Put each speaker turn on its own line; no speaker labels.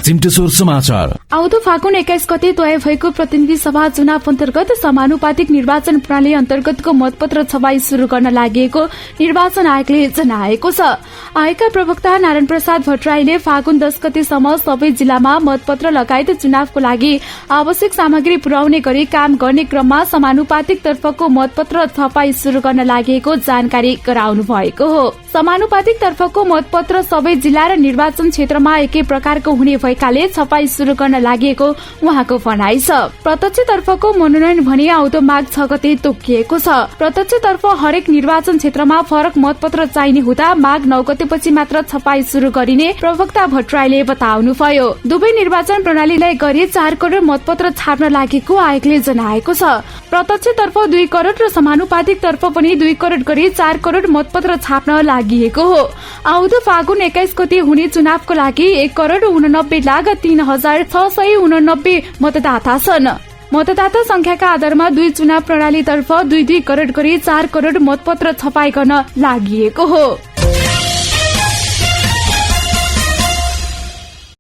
चिम्टेश्वर समाचार।
आउँदो फागुन 21 गते तय भएको प्रतिनिधि सभा चुनाव अन्तर्गत समानुपातिक निर्वाचन प्रणाली अन्तर्गतको मतपत्र छपाई शुरू गर्न लागि निर्वाचन आयोगले जनाएको छ। आयोगका प्रवक्ता नारायण प्रसाद भट्टराईले फागुन 10 गतेसम्म सबै जिल्लामा मतपत्र लगायत चुनावको लागि आवश्यक सामग्री पुर्याउने गरी काम गर्ने क्रममा समानुपातिक तर्फको मतपत्र छपाई शुरू गर्न लागि जानकारी गराउनु भएको हो। समानुपातिक तर्फको मतपत्र सबै जिल्ला र निर्वाचन क्षेत्रमा एकै प्रकारको हुने भएकाले छपाई शुरू गर्न लागि उहाँको भनाइ छ। प्रत्यक्ष तर्फको मनोनयन भने आउँदो माघ 6 गते तोकिएको छ। प्रत्यक्ष तर्फ हरेक निर्वाचन क्षेत्रमा फरक मतपत्र चाहिने हुँदा माघ 9 गतेपछि मात्र छपाई शुरू गरिने प्रवक्ता भट्टराईले बताउनुभयो। दुवै निर्वाचन प्रणालीलाई गरी 4 करोड़ मतपत्र छाप्न लागेको आयोगले जनाएको छ। प्रत्यक्ष तर्फ 2 करोड़ र समानुपातिक तर्फ पनि 2 करोड़ गरी 4 करोड़ मतपत्र छाप्न लागिएको हो। आउँदो फागुन 21 गते हुने चुनावको लागि 1,89,03,689 मतदाता छन्। मतदाता संख्याका आधारमा 2 चुनाव प्रणालीतर्फ 2-2 करोड़ गरी 4 करोड़ मतपत्र छपाई गर्न लागि हो।